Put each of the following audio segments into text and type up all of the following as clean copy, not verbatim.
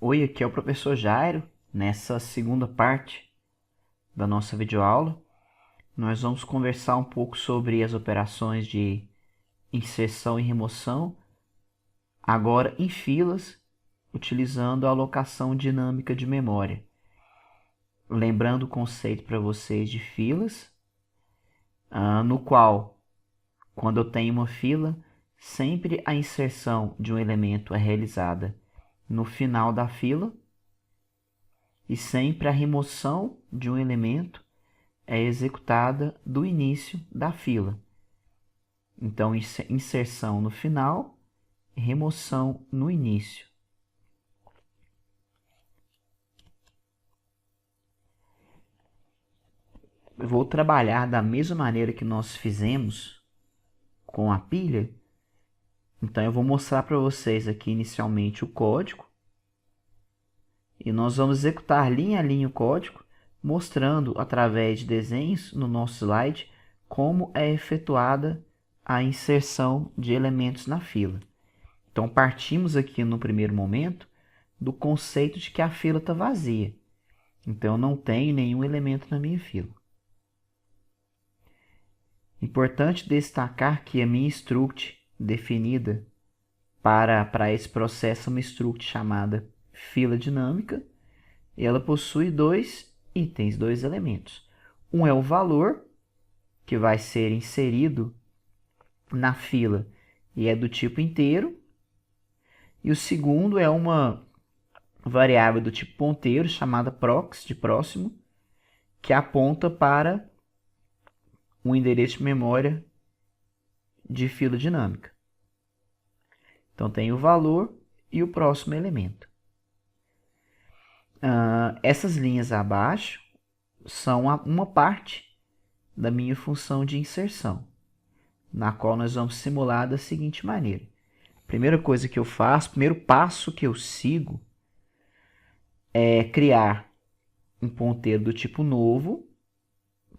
Oi, aqui é o professor Jairo. Nessa segunda parte da nossa videoaula, nós vamos conversar um pouco sobre as operações de inserção e remoção, agora em filas, utilizando a alocação dinâmica de memória. Lembrando o conceito para vocês de filas, no qual, quando eu tenho uma fila, sempre a inserção de um elemento é realizada no final da fila, e sempre a remoção de um elemento é executada do início da fila. Então, inserção no final, remoção no início. Eu vou trabalhar da mesma maneira que nós fizemos com a pilha. Então, eu vou mostrar para vocês aqui inicialmente o código. E nós vamos executar linha a linha o código, mostrando através de desenhos no nosso slide como é efetuada a inserção de elementos na fila. Então, partimos aqui no primeiro momento do conceito de que a fila está vazia. Então, eu não tenho nenhum elemento na minha fila. Importante destacar que a minha struct definida para esse processo é uma struct chamada fila dinâmica. E ela possui dois itens, dois elementos. Um é o valor, que vai ser inserido na fila e é do tipo inteiro. E o segundo é uma variável do tipo ponteiro, chamada prox, de próximo, que aponta para um endereço de memória de fila dinâmica. Então, tem o valor e o próximo elemento. Essas linhas abaixo são uma parte da minha função de inserção, na qual nós vamos simular da seguinte maneira. Primeira coisa que eu faço, primeiro passo que eu sigo é criar um ponteiro do tipo novo,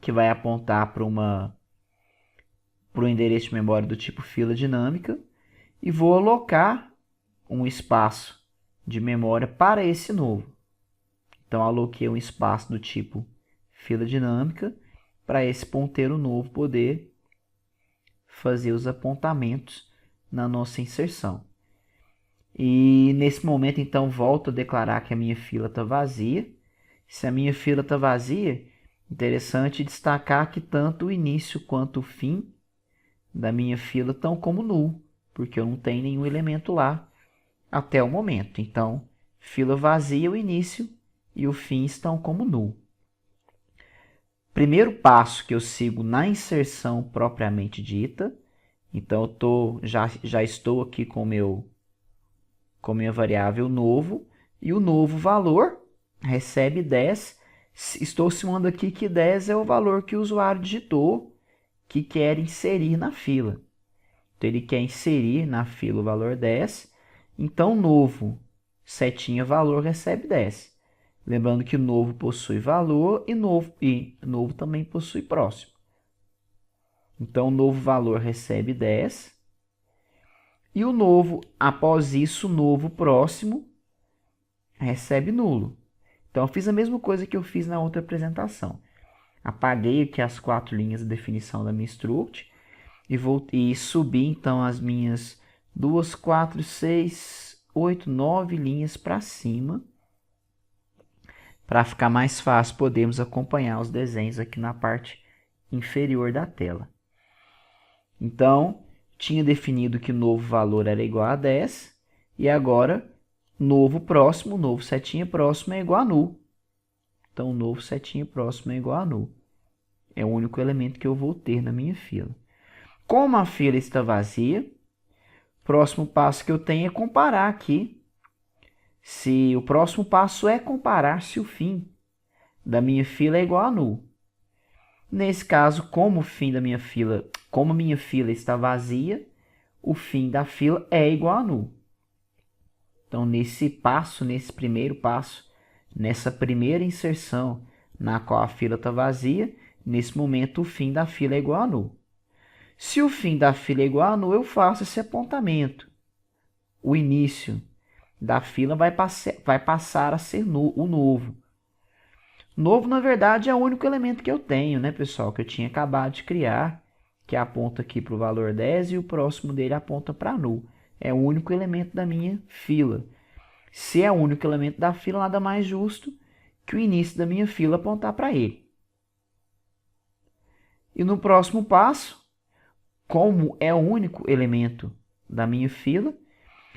que vai apontar para o endereço de memória do tipo fila dinâmica, e vou alocar um espaço de memória para esse novo. Então, aloquei um espaço do tipo fila dinâmica para esse ponteiro novo poder fazer os apontamentos na nossa inserção. E nesse momento, então, volto a declarar que a minha fila está vazia. Se a minha fila está vazia, interessante destacar que tanto o início quanto o fim da minha fila estão como null, porque eu não tenho nenhum elemento lá até o momento. Então, fila vazia, o início e o fim estão como null. Primeiro passo que eu sigo na inserção propriamente dita. Então, já estou aqui com minha variável novo. E o novo valor recebe 10. Estou simulando aqui que 10 é o valor que o usuário digitou que quer inserir na fila. Então, ele quer inserir na fila o valor 10. Então, novo setinha valor recebe 10. Lembrando que novo possui valor e novo também possui próximo. Então, o novo valor recebe 10. E o novo, após isso, o novo próximo recebe nulo. Então, eu fiz a mesma coisa que eu fiz na outra apresentação. Apaguei aqui as 4 linhas de definição da minha struct e subi, então, as minhas 2, 4, 6, 8, 9 linhas para cima. Para ficar mais fácil, podemos acompanhar os desenhos aqui na parte inferior da tela. Então, tinha definido que novo valor era igual a 10, e agora, novo próximo, novo setinha próximo é igual a null. Então, novo setinha próximo é igual a null. É o único elemento que eu vou ter na minha fila. Como a fila está vazia, o próximo passo que eu tenho é comparar aqui. Se o próximo passo é comparar se o fim da minha fila é igual a null. Nesse caso, como a minha fila está vazia, o fim da fila é igual a null. Então, nesse primeiro passo, nessa primeira inserção na qual a fila está vazia, nesse momento o fim da fila é igual a null. Se o fim da fila é igual a null, eu faço esse apontamento. O início da fila vai passar a ser o novo. Novo, na verdade, é o único elemento que eu tenho, né, pessoal? Que eu tinha acabado de criar, que aponta aqui para o valor 10 e o próximo dele aponta para null. É o único elemento da minha fila. Se é o único elemento da fila, nada mais justo que o início da minha fila apontar para ele. E no próximo passo, como é o único elemento da minha fila,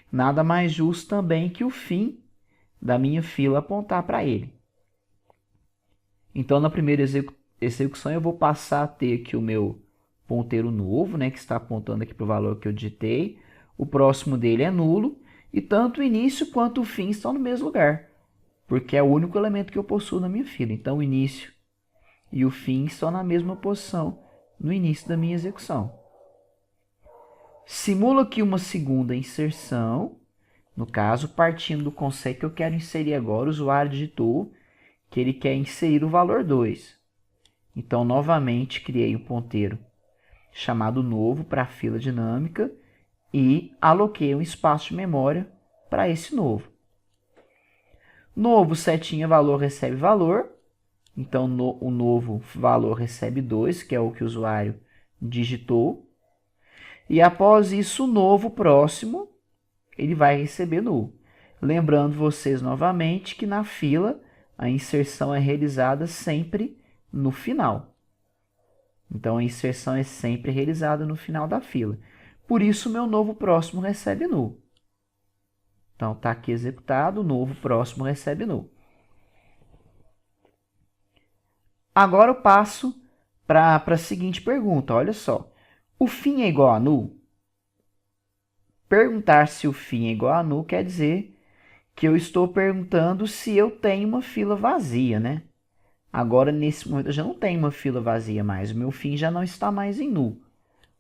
nada mais justo também que o fim da minha fila apontar para ele. Então, na primeira execução, eu vou passar a ter aqui o meu ponteiro novo, né, que está apontando aqui para o valor que eu digitei. O próximo dele é nulo, e tanto o início quanto o fim estão no mesmo lugar, porque é o único elemento que eu possuo na minha fila. Então, o início e o fim estão na mesma posição no início da minha execução. Simulo aqui uma segunda inserção, no caso, partindo do conceito que eu quero inserir agora, o usuário digitou que ele quer inserir o valor 2. Então, novamente, criei um ponteiro chamado novo para a fila dinâmica e aloquei um espaço de memória para esse novo. Novo setinha valor recebe valor. Então, o novo valor recebe 2, que é o que o usuário digitou. E após isso, o novo próximo, ele vai receber null. Lembrando vocês novamente que na fila, a inserção é realizada sempre no final. Então, a inserção é sempre realizada no final da fila. Por isso, o meu novo próximo recebe null. Então, está aqui executado, o novo próximo recebe null. Agora eu passo para a seguinte pergunta. Olha só. O fim é igual a null? Perguntar se o fim é igual a null quer dizer que eu estou perguntando se eu tenho uma fila vazia, né? Agora, nesse momento, eu já não tenho uma fila vazia mais. O meu fim já não está mais em null.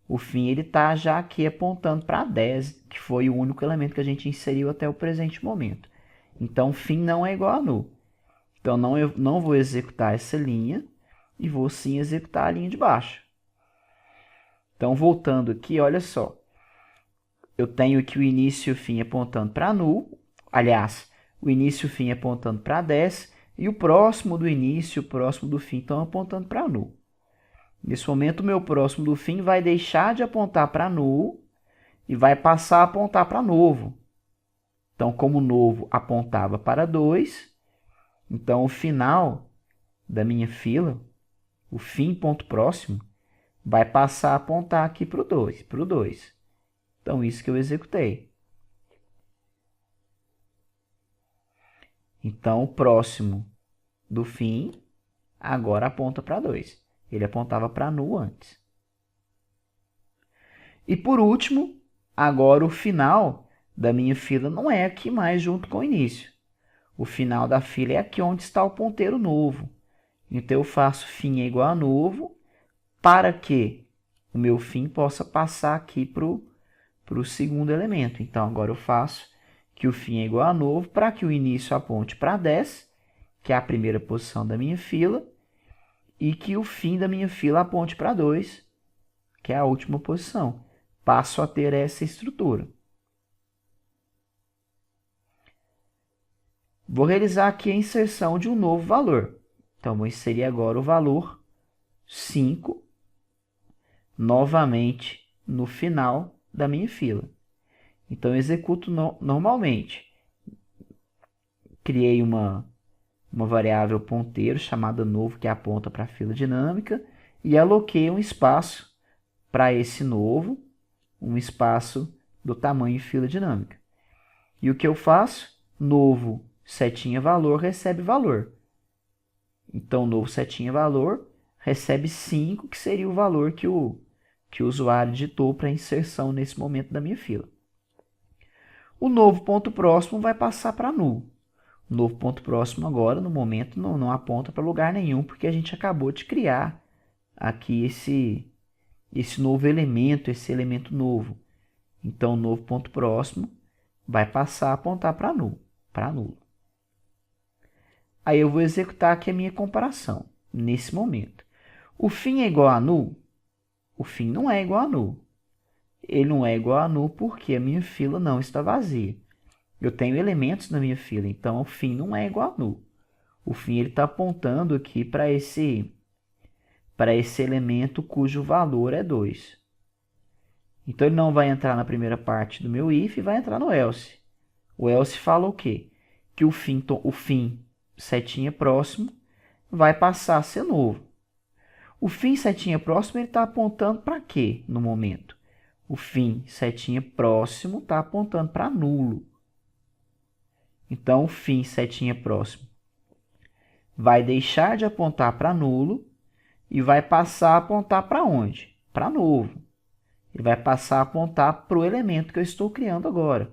O fim está já aqui apontando para 10, que foi o único elemento que a gente inseriu até o presente momento. Então, o fim não é igual a null. Então, eu não vou executar essa linha e vou sim executar a linha de baixo. Então, voltando aqui, olha só. Eu tenho aqui o início e o fim apontando para null. Aliás, o início e o fim apontando para 10. E o próximo do início e o próximo do fim estão apontando para null. Nesse momento, o meu próximo do fim vai deixar de apontar para null e vai passar a apontar para novo. Então, como o novo apontava para 2, então o final da minha fila, o fim ponto próximo, vai passar a apontar aqui para o 2. Então, isso que eu executei. Então, o próximo do fim agora aponta para 2. Ele apontava para null antes. E por último, agora o final da minha fila não é aqui mais junto com o início. O final da fila é aqui onde está o ponteiro novo. Então, eu faço fim é igual a novo para que o meu fim possa passar aqui para o segundo elemento. Então, agora eu faço que o fim é igual a novo para que o início aponte para 10, que é a primeira posição da minha fila, e que o fim da minha fila aponte para 2, que é a última posição. Passo a ter essa estrutura. Vou realizar aqui a inserção de um novo valor. Então, vou inserir agora o valor 5, novamente no final da minha fila. Então, eu executo normalmente. Criei uma variável ponteiro chamada novo, que aponta para a fila dinâmica, e aloquei um espaço para esse novo, um espaço do tamanho fila dinâmica. E o que eu faço? Novo setinha valor recebe valor. Então, novo setinha valor recebe 5, que seria o valor que o usuário digitou para inserção nesse momento da minha fila. O novo ponto próximo vai passar para null. O novo ponto próximo agora, no momento, não aponta para lugar nenhum, porque a gente acabou de criar aqui esse novo elemento, esse elemento novo. Então, o novo ponto próximo vai passar a apontar para null. Aí eu vou executar aqui a minha comparação, nesse momento. O fim é igual a null? O fim não é igual a null. Ele não é igual a null porque a minha fila não está vazia. Eu tenho elementos na minha fila, então o fim não é igual a null. O fim está apontando aqui para esse elemento cujo valor é 2. Então ele não vai entrar na primeira parte do meu if e vai entrar no else. O else fala o quê? Que o fim setinha próximo vai passar a ser novo. O fim setinha próximo está apontando para quê no momento? O fim setinha próximo está apontando para nulo. Então, o fim setinha próximo vai deixar de apontar para nulo e vai passar a apontar para onde? Para novo. Ele vai passar a apontar para o elemento que eu estou criando agora.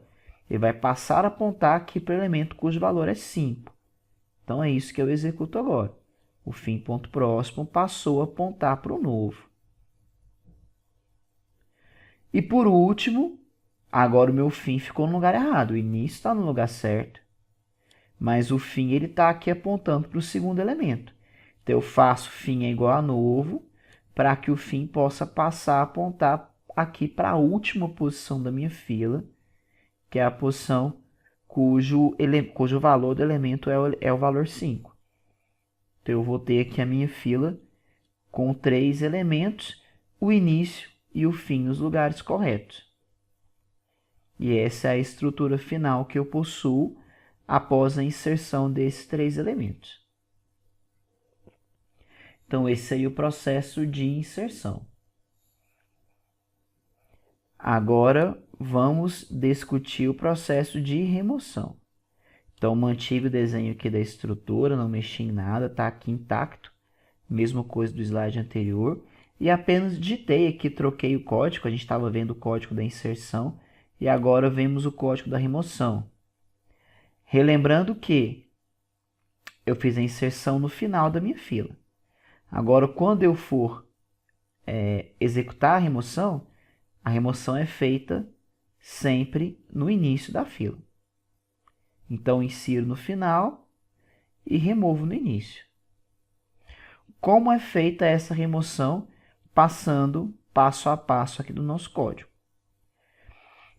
Ele vai passar a apontar aqui para o elemento cujo valor é 5. Então, é isso que eu executo agora. O fim ponto próximo passou a apontar para o novo. E por último, agora o meu fim ficou no lugar errado. O início está no lugar certo, mas o fim ele está aqui apontando para o segundo elemento. Então, eu faço fim é igual a novo para que o fim possa passar a apontar aqui para a última posição da minha fila, que é a posição cujo valor do elemento é o valor 5. Então, eu vou ter aqui a minha fila com 3 elementos, o início e o fim nos lugares corretos. E essa é a estrutura final que eu possuo após a inserção desses 3 elementos. Então, esse aí é o processo de inserção. Agora, vamos discutir o processo de remoção. Então, mantive o desenho aqui da estrutura, não mexi em nada, está aqui intacto. Mesma coisa do slide anterior. E apenas digitei aqui, troquei o código. A gente estava vendo o código da inserção. E agora vemos o código da remoção. Relembrando que eu fiz a inserção no final da minha fila. Agora, quando eu for executar a remoção é feita sempre no início da fila. Então, insiro no final e removo no início. Como é feita essa remoção? Passando passo a passo aqui do nosso código.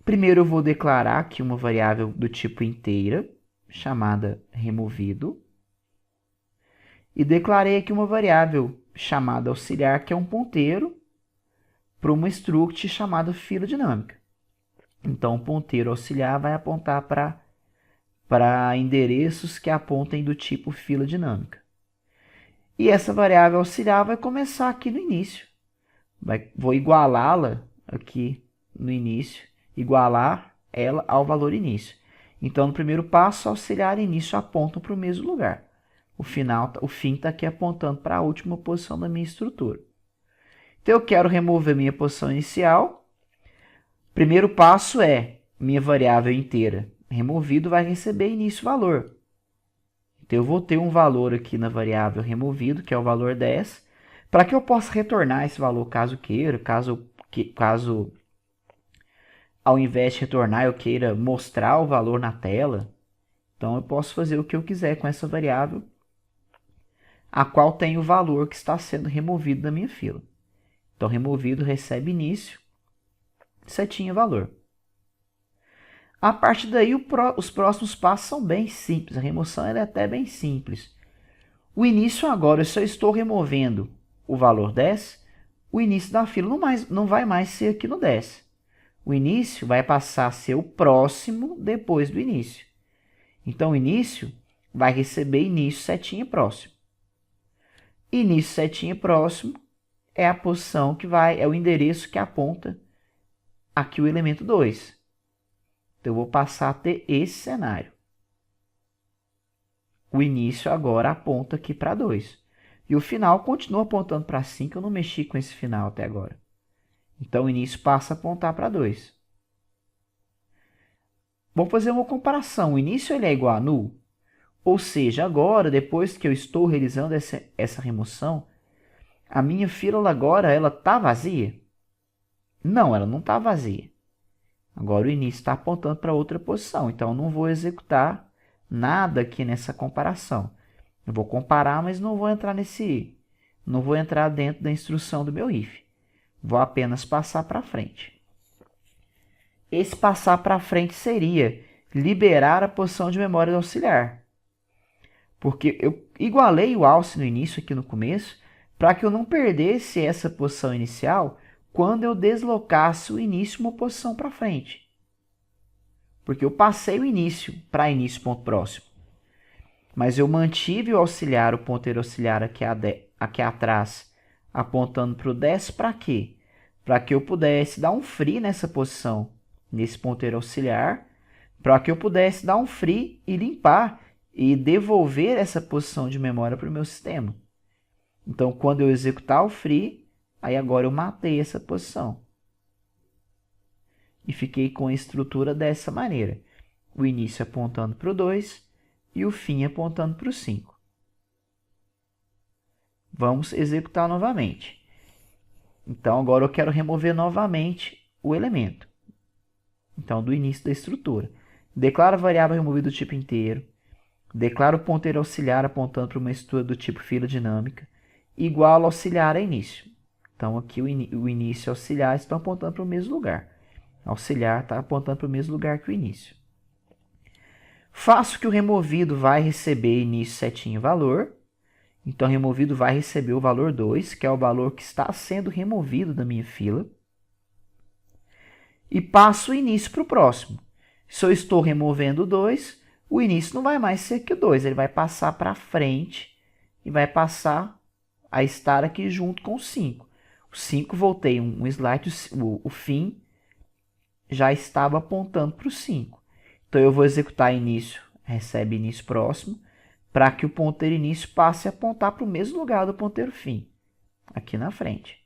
Primeiro, eu vou declarar aqui uma variável do tipo inteira, chamada removido. E declarei aqui uma variável chamada auxiliar, que é um ponteiro, para uma struct chamada fila dinâmica. Então, o ponteiro auxiliar vai apontar para endereços que apontem do tipo fila dinâmica. E essa variável auxiliar vai começar aqui no início. Vou igualá-la aqui no início, igualar ela ao valor início. Então, no primeiro passo, auxiliar e início apontam para o mesmo lugar. O fim está aqui apontando para a última posição da minha estrutura. Então, eu quero remover minha posição inicial. Primeiro passo é minha variável inteira removido vai receber início valor. Então, eu vou ter um valor aqui na variável removido, que é o valor 10, para que eu possa retornar esse valor caso queira, caso ao invés de retornar eu queira mostrar o valor na tela. Então, eu posso fazer o que eu quiser com essa variável, a qual tem o valor que está sendo removido da minha fila. Então, removido recebe início, setinha valor. A partir daí, os próximos passos são bem simples. A remoção é até bem simples. O início agora, eu só estou removendo o valor 10, o início da fila não vai mais ser aqui no 10. O início vai passar a ser o próximo depois do início. Então, o início vai receber início setinha próximo. Início setinha próximo é a posição é o endereço que aponta aqui o elemento 2. Então, eu vou passar a ter esse cenário. O início agora aponta aqui para 2. E o final continua apontando para 5, eu não mexi com esse final até agora. Então, o início passa a apontar para 2. Vamos fazer uma comparação. O início ele é igual a null. Ou seja, agora, depois que eu estou realizando essa remoção, a minha fila agora está vazia? Não, ela não está vazia. Agora o início está apontando para outra posição, então eu não vou executar nada aqui nessa comparação. Eu vou comparar, mas não vou entrar dentro da instrução do meu if. Vou apenas passar para frente. Esse passar para frente seria liberar a posição de memória do auxiliar. Porque eu igualei o alce no início, aqui no começo, para que eu não perdesse essa posição inicial quando eu deslocasse o início uma posição para frente. Porque eu passei o início para início ponto próximo. Mas eu mantive o auxiliar, o ponteiro auxiliar aqui atrás, apontando para o 10 para quê? Para que eu pudesse dar um free nessa posição, nesse ponteiro auxiliar, para que eu pudesse dar um free e limpar e devolver essa posição de memória para o meu sistema. Então, quando eu executar o free, aí agora eu matei essa posição. E fiquei com a estrutura dessa maneira. O início apontando para o 2 e o fim apontando para o 5. Vamos executar novamente. Então, agora eu quero remover novamente o elemento. Então, do início da estrutura. Declaro a variável removida do tipo inteiro. Declaro o ponteiro auxiliar apontando para uma estrutura do tipo fila dinâmica, igual ao auxiliar a início. Então, aqui o início e o auxiliar estão apontando para o mesmo lugar. O auxiliar está apontando para o mesmo lugar que o início. Faço que o removido vai receber início setinha valor. Então, o removido vai receber o valor 2, que é o valor que está sendo removido da minha fila. E passo o início para o próximo. Se eu estou removendo o 2, o início não vai mais ser que o 2. Ele vai passar para frente e vai passar a estar aqui junto com o 5. O 5, voltei um slide, o fim já estava apontando para o 5. Então, eu vou executar início, recebe início próximo, para que o ponteiro início passe a apontar para o mesmo lugar do ponteiro fim, aqui na frente.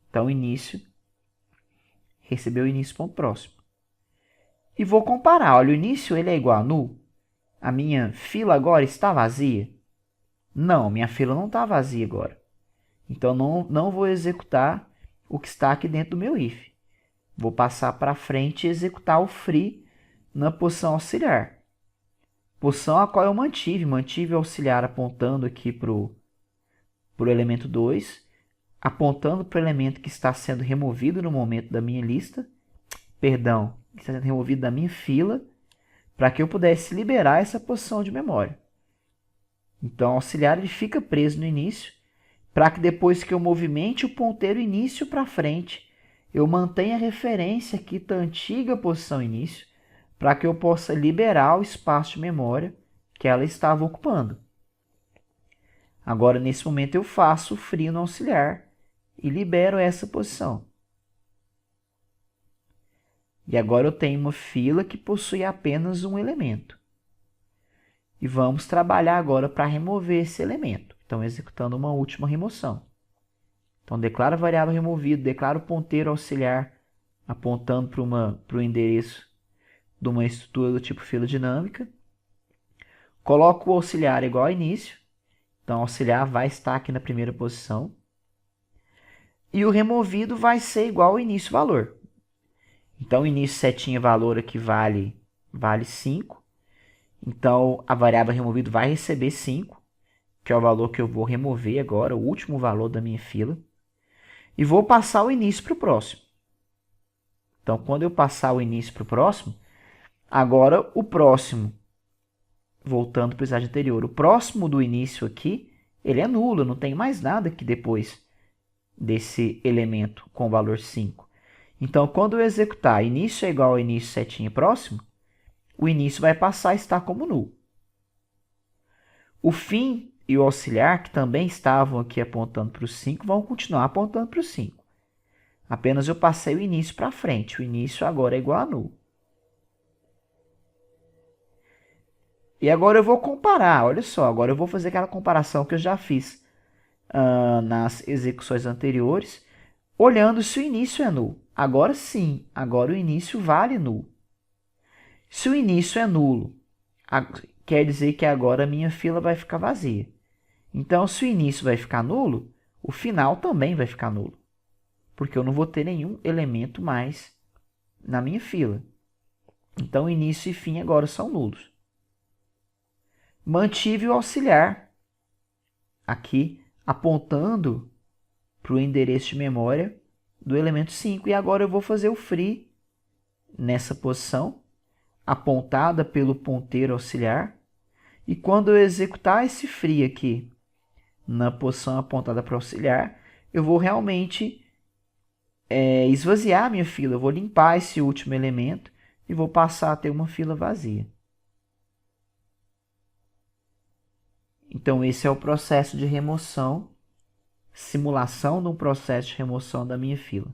Então, início recebeu o início ponto próximo. E vou comparar. Olha, o início ele é igual a null. A minha fila agora está vazia? Não, minha fila não está vazia agora. Então, não vou executar o que está aqui dentro do meu if. Vou passar para frente e executar o free na posição auxiliar. Posição a qual eu mantive o auxiliar apontando aqui para o elemento 2, apontando para o elemento que está sendo removido no momento da minha lista, perdão, que está sendo removido da minha fila, para que eu pudesse liberar essa posição de memória. Então, o auxiliar ele fica preso no início, para que depois que eu movimente o ponteiro início para frente, eu mantenha a referência aqui da antiga posição início, para que eu possa liberar o espaço de memória que ela estava ocupando. Agora, nesse momento, eu faço o free no auxiliar e libero essa posição. E agora eu tenho uma fila que possui apenas um elemento. E vamos trabalhar agora para remover esse elemento. Então, executando uma última remoção. Então, declaro a variável removida, declaro o ponteiro auxiliar apontando para o endereço de uma estrutura do tipo fila dinâmica. Coloco o auxiliar igual ao início. Então, o auxiliar vai estar aqui na primeira posição. E o removido vai ser igual ao início valor. Então, o início setinha valor aqui vale 5. Então, a variável removido vai receber 5, que é o valor que eu vou remover agora, o último valor da minha fila. E vou passar o início para o próximo. Então, quando eu passar o início para o próximo, agora o próximo, voltando para o slide anterior, o próximo do início aqui, ele é nulo, eu não tenho mais nada aqui depois desse elemento com o valor 5. Então, quando eu executar início é igual ao início setinha próximo, o início vai passar a estar como null. O fim e o auxiliar, que também estavam aqui apontando para o 5, vão continuar apontando para o 5. Apenas eu passei o início para frente. O início agora é igual a null. E agora eu vou comparar. Olha só, agora eu vou fazer aquela comparação que eu já fiz nas execuções anteriores, olhando se o início é null. Agora sim, agora o início vale null. Se o início é nulo, quer dizer que agora a minha fila vai ficar vazia. Então, se o início vai ficar nulo, o final também vai ficar nulo, porque eu não vou ter nenhum elemento mais na minha fila. Então, início e fim agora são nulos. Mantive o auxiliar aqui apontando para o endereço de memória do elemento 5. E agora eu vou fazer o free nessa posição apontada pelo ponteiro auxiliar. E quando eu executar esse free aqui na posição apontada para auxiliar, eu vou realmente esvaziar a minha fila. Eu vou limpar esse último elemento e vou passar a ter uma fila vazia. Então, esse é o processo de remoção, simulação de um processo de remoção da minha fila.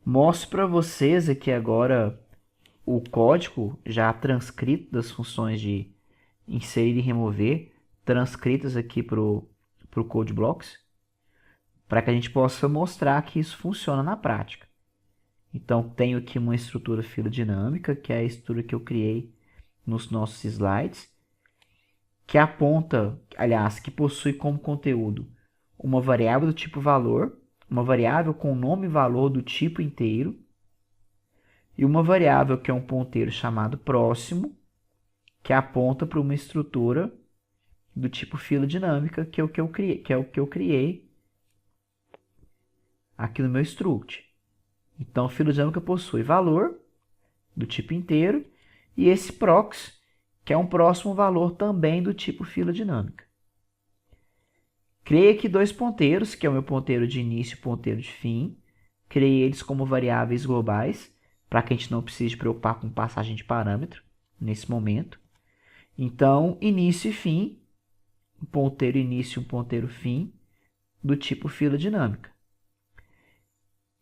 Mostro para vocês aqui agora o código já transcrito das funções de inserir e remover, transcritas aqui para o Code Blocks, para que a gente possa mostrar que isso funciona na prática. Então, tenho aqui uma estrutura fila dinâmica, que é a estrutura que eu criei nos nossos slides, que aponta, aliás, que possui como conteúdo uma variável do tipo valor, uma variável com nome e valor do tipo inteiro, e uma variável que é um ponteiro chamado próximo, que aponta para uma estrutura do tipo fila dinâmica, que é o que eu criei aqui no meu struct. Então, fila dinâmica possui valor do tipo inteiro e esse prox, que é um próximo valor também do tipo fila dinâmica. Criei aqui dois ponteiros, que é o meu ponteiro de início e ponteiro de fim. Criei eles como variáveis globais, para que a gente não precise preocupar com passagem de parâmetro nesse momento. Então, início e fim, um ponteiro início e um ponteiro fim, do tipo fila dinâmica.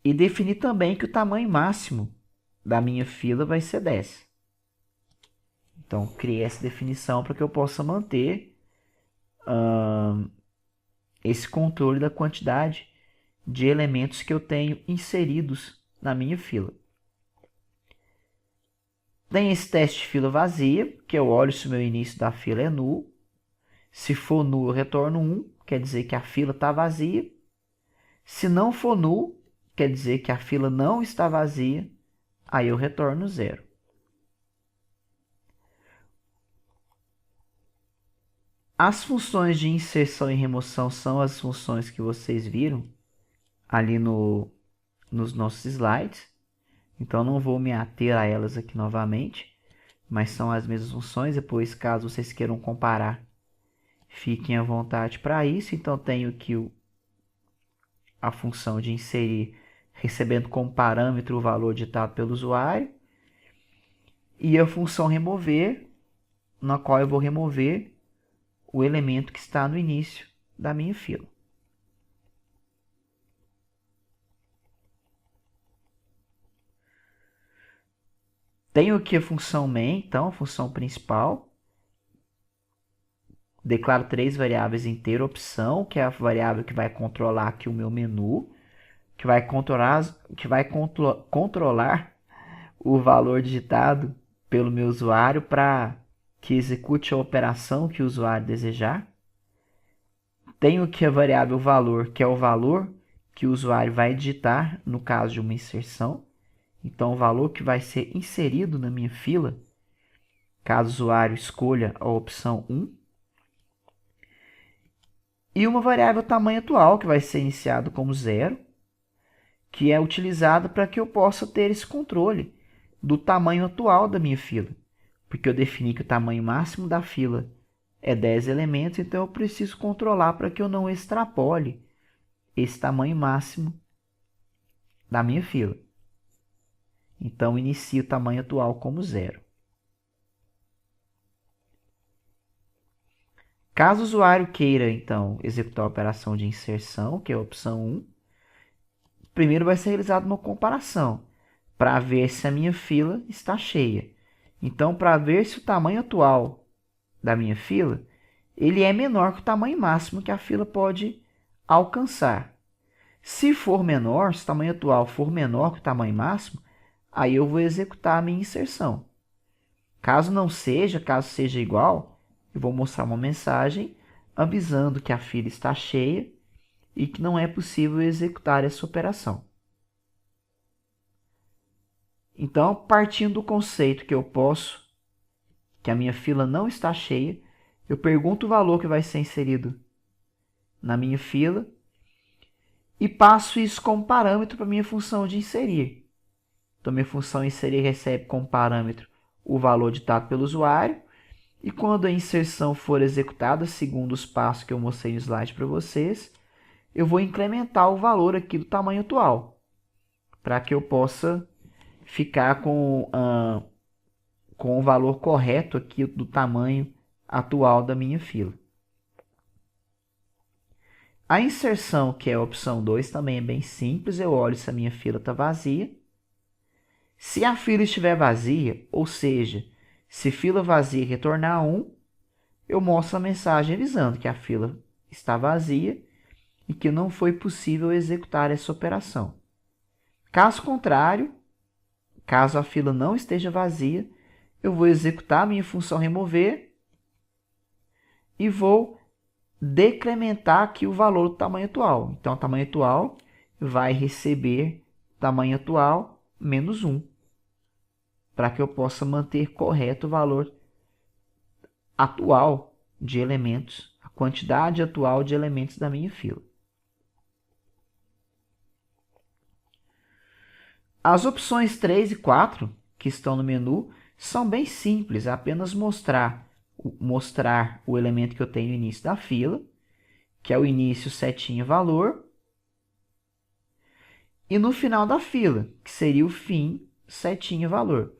E defini também que o tamanho máximo da minha fila vai ser 10. Então, criei essa definição para que eu possa manter esse controle da quantidade de elementos que eu tenho inseridos na minha fila. Tem esse teste de fila vazia, que eu olho se o meu início da fila é nulo. Se for nulo, eu retorno 1, quer dizer que a fila está vazia. Se não for nulo, quer dizer que a fila não está vazia, aí eu retorno 0. As funções de inserção e remoção são as funções que vocês viram ali nos nossos slides. Então, não vou me ater a elas aqui novamente, mas são as mesmas funções. Depois, caso vocês queiram comparar, fiquem à vontade para isso. Então, tenho aqui a função de inserir, recebendo como parâmetro o valor ditado pelo usuário, e a função remover, na qual eu vou remover o elemento que está no início da minha fila. Tenho aqui a função main, então, a função principal. Declaro três variáveis inteira opção, que é a variável que vai controlar aqui o meu menu, que vai controlar o valor digitado pelo meu usuário para que execute a operação que o usuário desejar. Tenho aqui a variável valor, que é o valor que o usuário vai digitar no caso de uma inserção. Então, o valor que vai ser inserido na minha fila, caso o usuário escolha a opção 1. E uma variável tamanho atual, que vai ser iniciado como 0, que é utilizada para que eu possa ter esse controle do tamanho atual da minha fila. Porque eu defini que o tamanho máximo da fila é 10 elementos, então eu preciso controlar para que eu não extrapole esse tamanho máximo da minha fila. Então, inicio o tamanho atual como 0. Caso o usuário queira, então, executar a operação de inserção, que é a opção 1, primeiro vai ser realizada uma comparação, para ver se a minha fila está cheia. Então, para ver se o tamanho atual da minha fila ele é menor que o tamanho máximo que a fila pode alcançar. Se for menor, se o tamanho atual for menor que o tamanho máximo, aí eu vou executar a minha inserção. Caso não seja, caso seja igual, eu vou mostrar uma mensagem avisando que a fila está cheia e que não é possível executar essa operação. Então, partindo do conceito que que a minha fila não está cheia, eu pergunto o valor que vai ser inserido na minha fila e passo isso como parâmetro para minha função de inserir. Então, minha função inserir recebe como parâmetro o valor ditado pelo usuário, e quando a inserção for executada, segundo os passos que eu mostrei no slide para vocês, eu vou incrementar o valor aqui do tamanho atual, para que eu possa ficar com o valor correto aqui do tamanho atual da minha fila. A inserção, que é a opção 2, também é bem simples. Eu olho se a minha fila está vazia. Se a fila estiver vazia, ou seja, se fila vazia retornar 1, eu mostro a mensagem avisando que a fila está vazia e que não foi possível executar essa operação. Caso contrário, caso a fila não esteja vazia, eu vou executar a minha função remover e vou decrementar aqui o valor do tamanho atual. Então, o tamanho atual vai receber tamanho atual menos 1, para que eu possa manter correto o valor atual de elementos, a quantidade atual de elementos da minha fila. As opções 3 e 4, que estão no menu, são bem simples, é apenas mostrar o elemento que eu tenho no início da fila, que é o início setinha valor, e no final da fila, que seria o fim setinha valor.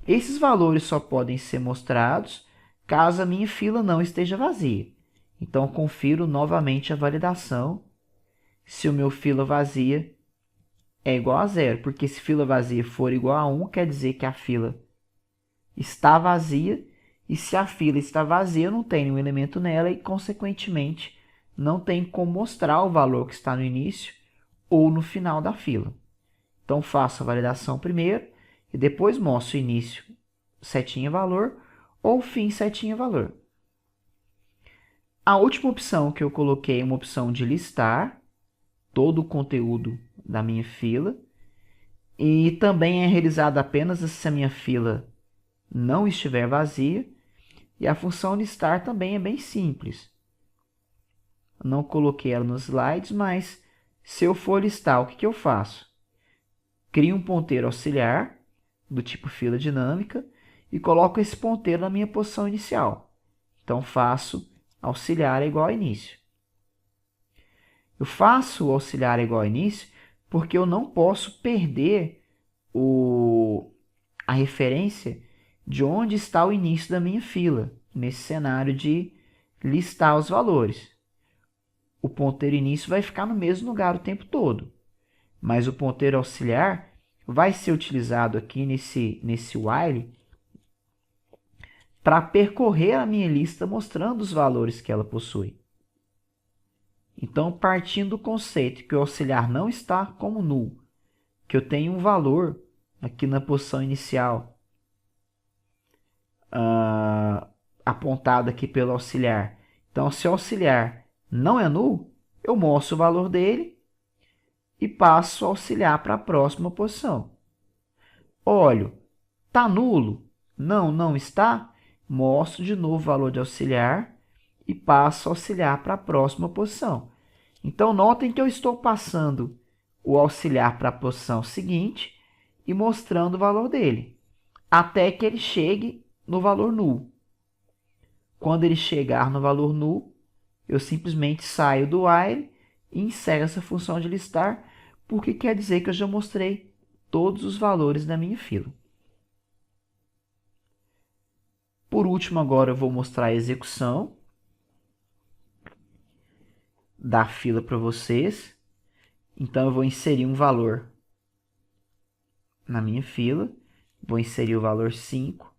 Esses valores só podem ser mostrados caso a minha fila não esteja vazia. Então, confiro novamente a validação se o meu fila vazia é igual a 0, porque se fila vazia for igual a 1, quer dizer que a fila está vazia, e se a fila está vazia, não tem nenhum elemento nela e, consequentemente, não tem como mostrar o valor que está no início ou no final da fila. Então, faço a validação primeiro e depois mostro o início setinha valor ou fim setinha valor. A última opção que eu coloquei é uma opção de listar todo o conteúdo da minha fila, e também é realizada apenas se a minha fila não estiver vazia, e a função listar também é bem simples. Não coloquei ela nos slides, mas se eu for listar, o que eu faço? Crio um ponteiro auxiliar do tipo fila dinâmica e coloco esse ponteiro na minha posição inicial. Então, faço auxiliar igual a início. Eu faço o auxiliar igual a início porque eu não posso perder a referência de onde está o início da minha fila, nesse cenário de listar os valores. O ponteiro início vai ficar no mesmo lugar o tempo todo, mas o ponteiro auxiliar vai ser utilizado aqui nesse while para percorrer a minha lista mostrando os valores que ela possui. Então, partindo do conceito que o auxiliar não está como null, que eu tenho um valor aqui na posição inicial apontado aqui pelo auxiliar. Então, se o auxiliar não é null, eu mostro o valor dele e passo a auxiliar para a próxima posição. Olho, está nulo? Não, não está. Mostro de novo o valor de auxiliar e passo a auxiliar para a próxima posição. Então, notem que eu estou passando o auxiliar para a posição seguinte e mostrando o valor dele, até que ele chegue no valor null. Quando ele chegar no valor null, eu simplesmente saio do while e insero essa função de listar, porque quer dizer que eu já mostrei todos os valores da minha fila. Por último, agora eu vou mostrar a execução da fila para vocês. Então, eu vou inserir um valor na minha fila. Vou inserir o valor 5.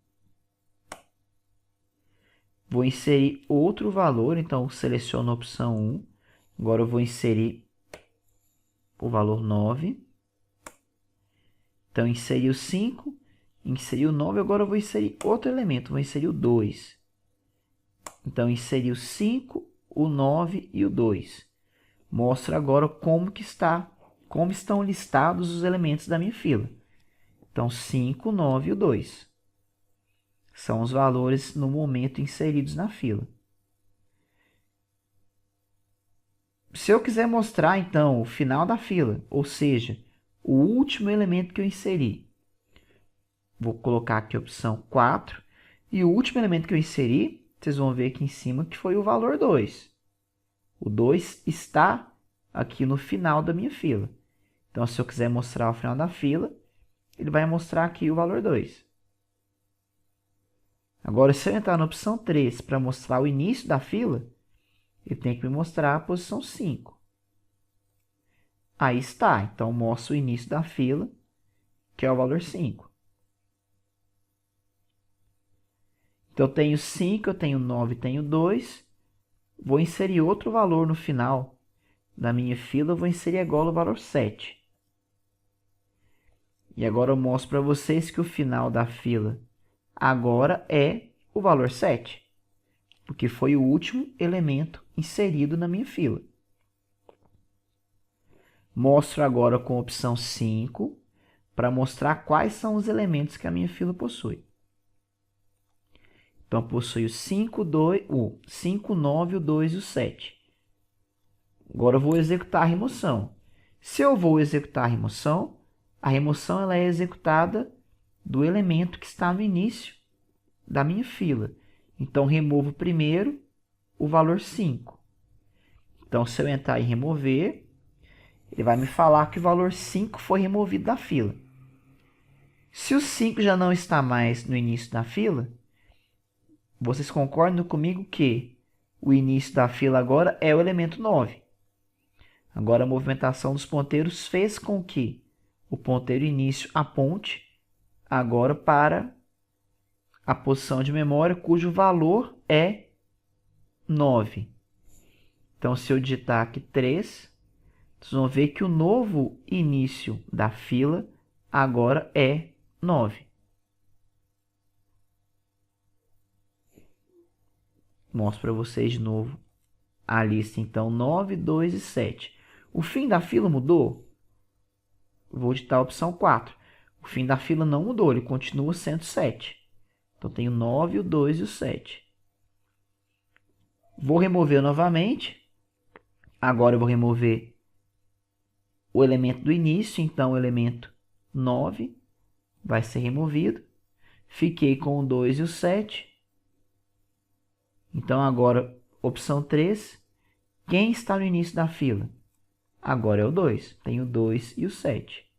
Vou inserir outro valor, então seleciono a opção 1. Agora eu vou inserir o valor 9. Então, inseri o 5, inseri o 9, agora eu vou inserir outro elemento, vou inserir o 2. Então, inseri o 5, o 9 e o 2. Mostra agora como estão listados os elementos da minha fila. Então, 5, 9 e o 2. São os valores no momento inseridos na fila. Se eu quiser mostrar, então, o final da fila, ou seja, o último elemento que eu inseri, vou colocar aqui a opção 4. E o último elemento que eu inseri, vocês vão ver aqui em cima que foi o valor 2. O 2 está aqui no final da minha fila. Então, se eu quiser mostrar o final da fila, ele vai mostrar aqui o valor 2. Agora, se eu entrar na opção 3 para mostrar o início da fila, ele tem que me mostrar a posição 5. Aí está. Então, mostra o início da fila, que é o valor 5. Então, eu tenho 5, eu tenho 9, tenho 2. Vou inserir outro valor no final da minha fila. Eu vou inserir agora o valor 7. E agora eu mostro para vocês que o final da fila agora é o valor 7. Porque foi o último elemento inserido na minha fila. Mostro agora com a opção 5 para mostrar quais são os elementos que a minha fila possui. Então, possui o 5, 9, o 2 e o 7. Agora eu vou executar a remoção. Se eu vou executar a remoção ela é executada do elemento que está no início da minha fila. Então, removo primeiro o valor 5. Então, se eu entrar em remover, ele vai me falar que o valor 5 foi removido da fila. Se o 5 já não está mais no início da fila, vocês concordam comigo que o início da fila agora é o elemento 9. Agora, a movimentação dos ponteiros fez com que o ponteiro início aponte agora para a posição de memória, cujo valor é 9. Então, se eu digitar aqui 3, vocês vão ver que o novo início da fila agora é 9. Mostro para vocês de novo a lista, então, 9, 2 e 7. O fim da fila mudou? Vou digitar a opção 4. O fim da fila não mudou, ele continua sendo 7. Então, tenho 9, o 2 e o 7. Vou remover novamente. Agora eu vou remover o elemento do início, então o elemento 9 vai ser removido. Fiquei com o 2 e o 7. Então, agora, opção 3. Quem está no início da fila? Agora é o 2. Tenho o 2 e o 7.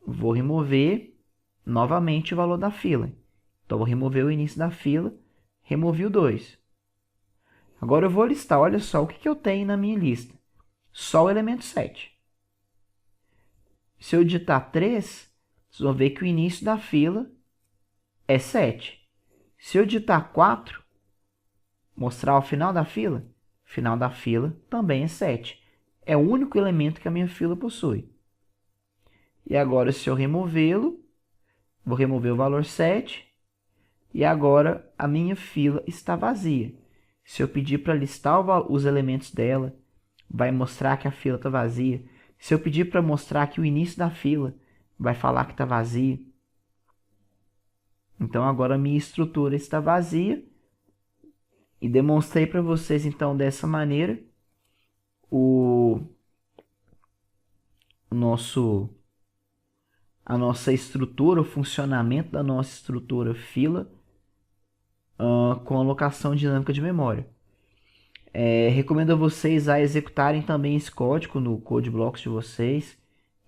Vou remover novamente o valor da fila. Então, vou remover o início da fila. Removi o 2. Agora eu vou listar, olha só o que eu tenho na minha lista. Só o elemento 7. Se eu digitar 3, vocês vão ver que o início da fila é 7. Se eu digitar 4, mostrar o final da fila também é 7. É o único elemento que a minha fila possui. E agora, se eu removê-lo, vou remover o valor 7. E agora a minha fila está vazia. Se eu pedir para listar os elementos dela, vai mostrar que a fila está vazia. Se eu pedir para mostrar que o início da fila, vai falar que está vazio. Então, agora a minha estrutura está vazia. E demonstrei para vocês, então, dessa maneira, a nossa estrutura, o funcionamento da nossa estrutura fila com alocação dinâmica de memória. Recomendo a vocês a executarem também esse código no Code Blocks de vocês.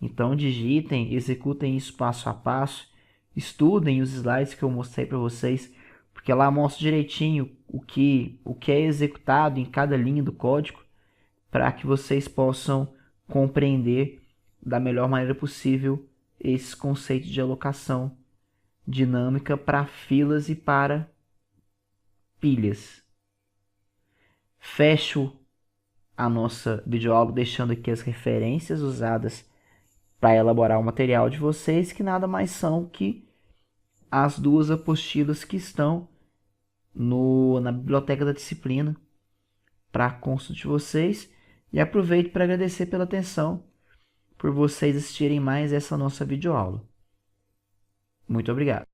Então, digitem, executem isso passo a passo, estudem os slides que eu mostrei para vocês, porque lá mostra direitinho o que é executado em cada linha do código, para que vocês possam compreender da melhor maneira possível esse conceito de alocação dinâmica para filas e para pilhas. Fecho a nossa videoaula deixando aqui as referências usadas para elaborar o material de vocês, que nada mais são que as duas apostilas que estão na biblioteca da disciplina para consulta de vocês. E aproveito para agradecer pela atenção, por vocês assistirem mais essa nossa videoaula. Muito obrigado.